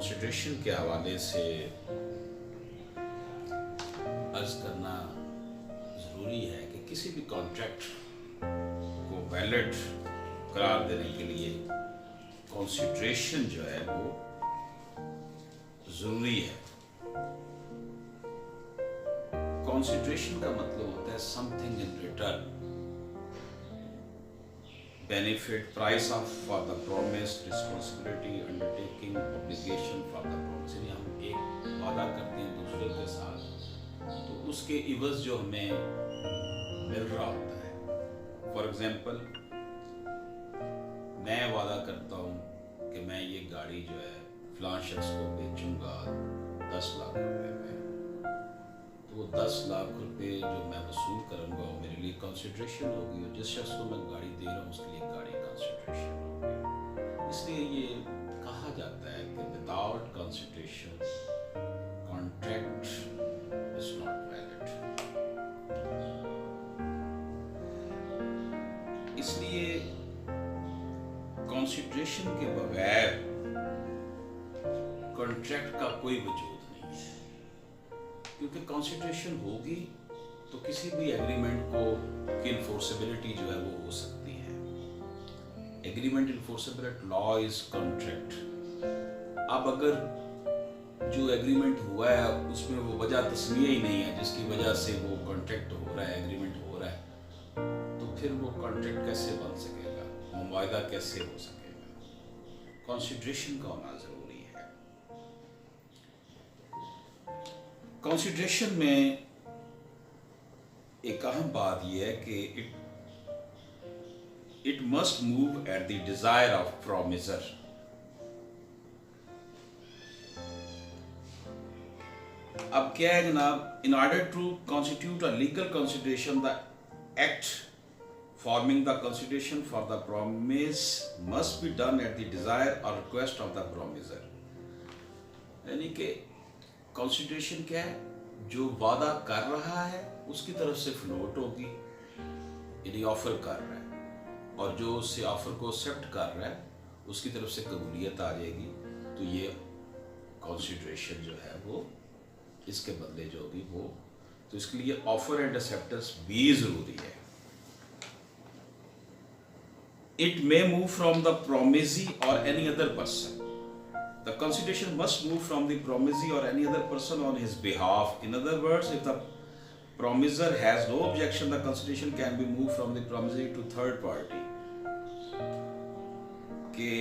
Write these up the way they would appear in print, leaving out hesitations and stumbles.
Consideration के हवाले से अर्ज करना ज़रूरी है कि किसी भी कॉन्ट्रैक्ट को वैलिड करार देने के लिए कंसिडरेशन जो है वो ज़रूरी है। कंसिडरेशन का मतलब होता है something in return, benefit, price of for the promise, responsibility, undertaking, obligation for the promise. यानी हम एक वादा करते हैं दूसरे के साथ तो उसके इवज़ जो हमें मिल रहा होता है। फॉर एग्जाम्पल, मैं वादा करता हूँ कि मैं ये गाड़ी जो है फलां शख्स को बेचूंगा 10 लाख रुपए में, तो वो 10 लाख रुपए जो मैं वसूल करूँगा वो मेरे लिए कंसिडरेशन होगी, और जिस शख्स को मैं गाड़ी दे रहा हूँ उसके लिए गाड़ी कंसिडरेशन होगी। इसलिए ये कहा जाता है कि without consideration contract is not valid. इसलिए कंसिडरेशन के बगैर कॉन्ट्रैक्ट का कोई वजूद नहीं है, क्योंकि कंसिडरेशन होगी तो किसी भी एग्रीमेंट को की इन्फोर्सेबिलिटी जो है वो हो सकती है। Agreement enforceable law is contract. अब अगर जो एग्रीमेंट हुआ है उसमें वो वजह तस्मीह ही नहीं है जिसकी वजह से वो कॉन्ट्रैक्ट हो रहा है, एग्रीमेंट हो रहा है, तो फिर वो कॉन्ट्रैक्ट कैसे बन सकेगा, मुआहदा कैसे हो सकेगा? कंसिडरेशन का होना जरूरी है। कंसिडरेशन में एक अहम बात यह है कि it must move at the desire of promisor. अब क्या है जनाब, in order to constitute a legal consideration the act forming the consideration for the promise must be done at the desire or request of the promisor. यानी कि consideration क्या है, जो वादा कर रहा है उसकी तरफ से फ्लोट होगी, यदि ऑफर कर रहा है, और जो उससे ऑफर को एक्सेप्ट कर रहा है उसकी तरफ से कबूलियत आ जाएगी, तो ये कंसिडरेशन जो है वो इसके बदले जो होगी वो, तो इसके लिए ऑफर एंड एक्सेप्टेंस भी जरूरी है। It may move from the promisee और any other person. The consideration must move from the promisee or any other person on his behalf. In other words, if the promiser has no objection, the consideration can be moved from the promisee to third party. कि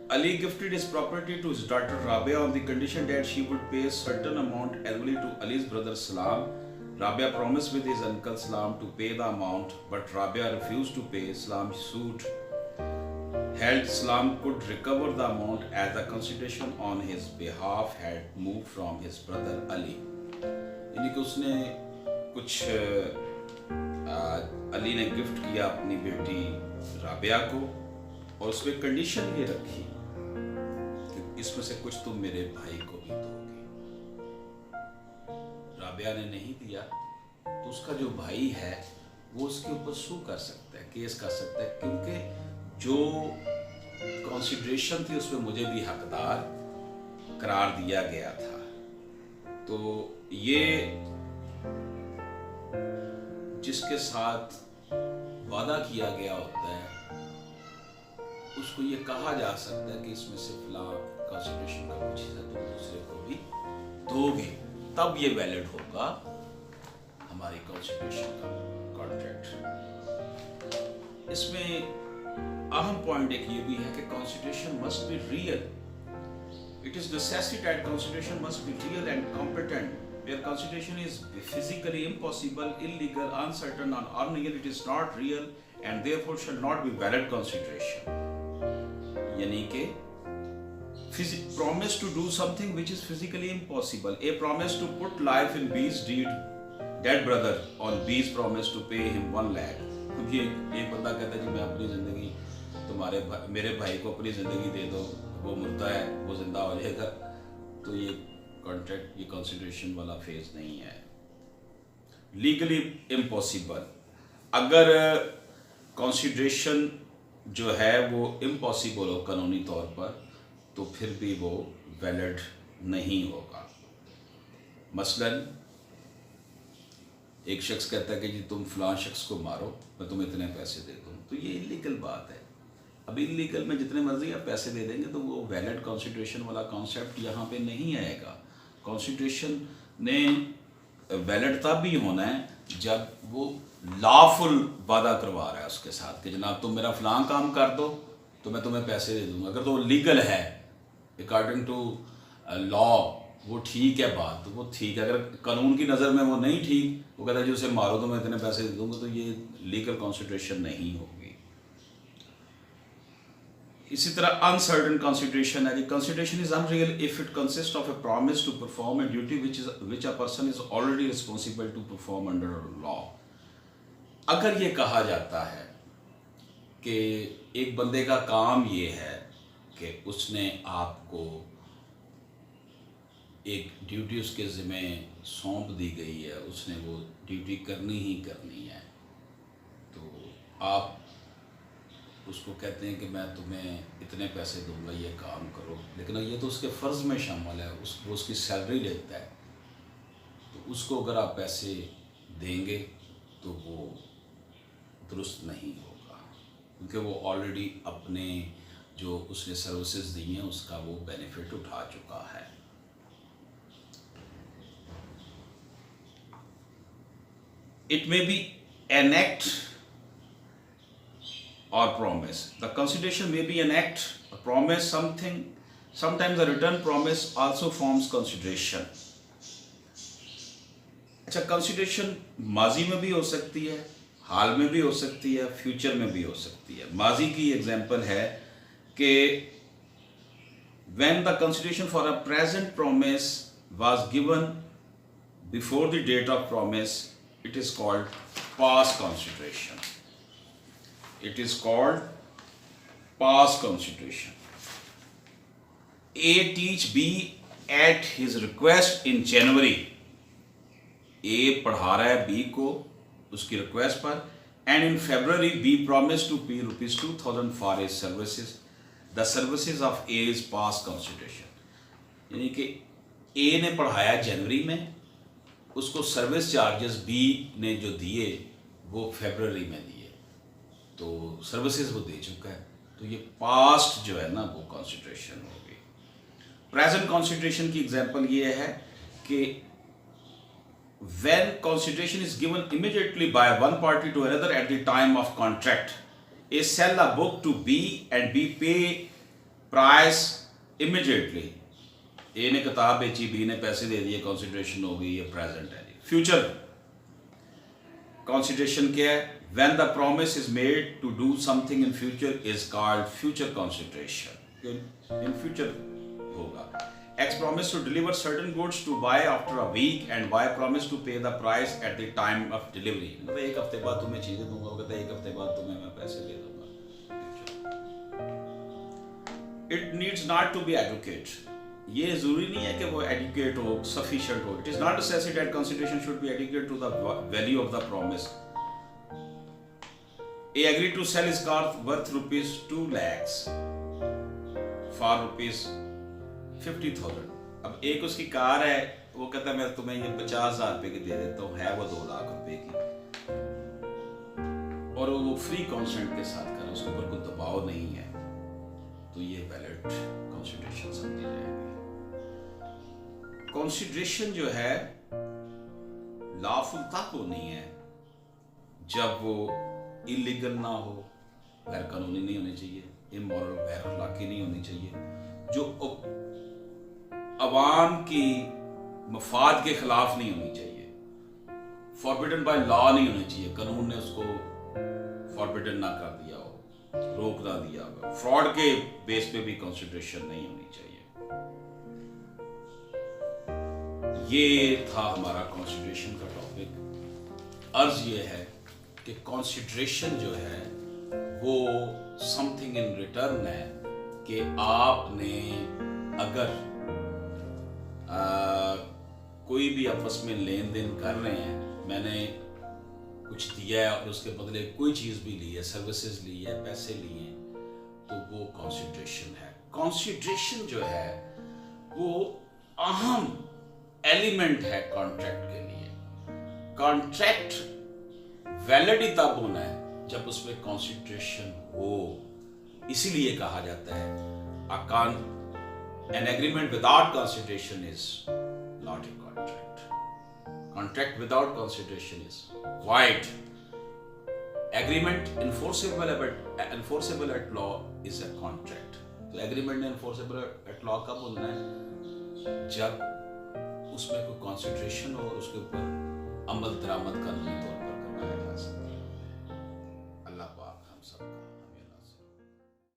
Ali gifted his property to his daughter Rabia on the condition that she would pay a certain amount annually to Ali's brother Salam. Rabia promised with his uncle Salam to pay the amount, but Rabia refused to pay. Salam sued. Held Salam could recover the amount as the consideration on his behalf had moved from his brother Ali. यानी कि उसने कुछ अली ने gift किया अपनी बेटी राबिया को, और उसमें कंडीशन ये रखी कि इसमें से कुछ तुम मेरे भाई को भी दोगे। राबिया ने नहीं दिया तो उसका जो भाई है वो उसके ऊपर सू कर सकता है, केस कर सकता है, क्योंकि जो कंसिडरेशन थी उसमें मुझे भी हकदार करार दिया गया था। तो ये जिसके साथ वादा किया गया होता है उसको ये कहा जा सकता है कि इसमें से फिलहाल कंसिडरेशन का कुछ हिस्सा तुम दूसरे को भी दोगे, तब ये वैलिड होगा हमारी कंसिडरेशन का कॉन्ट्रैक्ट। इसमें अहम पॉइंट एक ये भी है कि consideration must be real. It is necessary that consideration must be real and competent. Where consideration is physically impossible, illegal, uncertain और unreal, it is not real and therefore shall not be valid consideration. यानी कि promise to do something which is physically impossible. A promise to put life in B's dead brother on B's promise to pay him 1 lakh. अब ये एक बंदा कहता है कि मैं अपनी ज़िंदगी मेरे भाई को अपनी ज़िंदगी दे दो, वो मुर्दा है वो जिंदा हो जाएगा, तो ये कॉन्ट्रैक्ट, ये कंसिडरेशन वाला फेज नहीं है। लीगली इम्पॉसिबल, अगर कंसिडरेशन जो है वो इम्पॉसिबल हो कानूनी तौर पर, तो फिर भी वो वैलिड नहीं होगा। मसलन एक शख्स कहता है कि जी तुम फलां शख्स को मारो, मैं तुम्हें इतने पैसे दे दूँ, तो ये इलीगल बात है। अब इलीगल में जितने मर्जी आप पैसे दे देंगे तो वो वैलिड कॉन्स्टिट्यूशन वाला कॉन्सेप्ट यहाँ पे नहीं आएगा। कॉन्स्टिट्यूशन ने वैलिड तब भी होना है जब वो लॉफुल वादा करवा रहा है उसके साथ कि जनाब तुम मेरा फलां काम कर दो तो मैं तुम्हें पैसे दे दूँगा। अगर तो लीगल है अकॉर्डिंग टू लॉ, वो ठीक है बात, तो वो ठीक है। अगर कानून की नज़र में वो नहीं ठीक, वो कहता है जी उसे मारो तो मैं इतने पैसे दे दूँगा, तो ये लीगल कॉन्स्टिट्यूशन नहीं होगी। इसी तरह अनसर्टन कॉन्स्टिट्यूशन है कि constitution is unreal if it consist of a promise to perform a duty which a person is already responsible to perform under law. अगर ये कहा जाता है कि एक बंदे का काम ये है कि उसने आपको एक ड्यूटी उसके ज़िम्मे सौंप दी गई है, उसने वो ड्यूटी करनी ही करनी है, तो आप उसको कहते हैं कि मैं तुम्हें इतने पैसे दूंगा, ये काम करो, लेकिन ये तो उसके फ़र्ज़ में शामिल है, वो उसकी सैलरी लेता है, तो उसको अगर आप पैसे देंगे तो वो दुरुस्त नहीं होगा, क्योंकि वो ऑलरेडी अपने जो उसने सर्विसेज दी हैं उसका वो बेनिफिट उठा चुका है। It may be an act or promise. The consideration may be an act, a promise, something. Sometimes a written promise also forms consideration. अच्छा, consideration माजी में भी हो सकती है, हाल में भी हो सकती है, फ्यूचर में भी हो सकती है। माजी की एग्जांपल है कि when the consideration for a present promise was given before the date of promise, it is called past consideration. It is called past consideration. A teach B at his request in January. A पढ़ा रहा है B को उसकी request पर, and in February B promised to pay rupees 2000 for his services. The services of A is past consideration. यानी कि A ने पढ़ाया जनवरी में, उसको सर्विस चार्जेस बी ने जो दिए वो फरवरी में दिए, तो सर्विसेज वो दे चुका है, तो ये पास्ट जो है ना वो कॉन्सिडरेशन होगी। प्रेजेंट कॉन्सिडरेशन की एग्जांपल ये है कि when consideration is given immediately by one party to another at the time of contract, A sell a book to B and B pay price immediately. A ने किताब बेची, B ने पैसे दे दिए, कॉन्सिडरेशन हो गई, ये प्रेजेंट है। फ्यूचर कॉन्सिडरेशन क्या है? When the promise is made to do something in future is called future consideration. In future होगा। X promise to deliver certain goods to by after a week and Y promise to pay the price at the time of delivery. मतलब एक हफ्ते बाद तुम्हें चीजें दूंगा, वो कहता है एक हफ्ते बाद तुम्हें मैं पैसे दे दूंगा। It needs not to be adequate. ये जरूरी नहीं है कि वो एडुकेट हो, सफिशिएंट हो। It is not necessary that consideration should be adequate to the value of the promise. A agree to sell his car worth rupees 2 lakhs for rupees 50,000। अब एक उसकी कार है, वो कहता है मैं तुम्हें ये 50,000 रुपए की दे देता हूँ, है वो 2 लाख रुपए की, और वो फ्री कॉन्सेंट के साथ कर रहा है, उसके ऊपर कोई दबाव नहीं है, तो ये वैलिड कंसिडरेशन समझी जाएगी। कंसिडरेशन जो है लॉफुल तक होनी है जब वो इलीगल ना हो, गैर कानूनी नहीं होनी चाहिए, इमोरल गैर अखलाकी नहीं होनी चाहिए, जो अवाम की मफाद के खिलाफ नहीं होनी चाहिए, फॉरबिडन बाय लॉ नहीं होनी चाहिए, कानून ने उसको फॉरबिडन ना कर दिया हो, रोक ना दिया हो, फ्रॉड के बेस पे भी कंसिडरेशन नहीं होनी चाहिए। ये था हमारा कंसिडरेशन का टॉपिक। अर्ज ये है कि कंसिडरेशन जो है वो समथिंग इन रिटर्न है कि आपने अगर कोई भी आपस में लेन देन कर रहे हैं, मैंने कुछ दिया है और उसके बदले कोई चीज़ भी ली है, सर्विसेज ली है, पैसे लिए हैं, तो वो कंसिडरेशन है। कंसिडरेशन जो है वो अहम एलिमेंट है कॉन्ट्रैक्ट के लिए। कॉन्ट्रैक्ट वैलिड ही तब होना है जब उसमें कंसिडरेशन हो। इसीलिए कहा जाता है an agreement without consideration is not a contract. Contract without consideration is void. Agreement enforceable at law is a contract. तो agreement enforceable at law कब होना है? जब उसमें कोई consideration हो और उसके ऊपर अमल दरामद कानूनी तौर पर करवाया जा सकता है।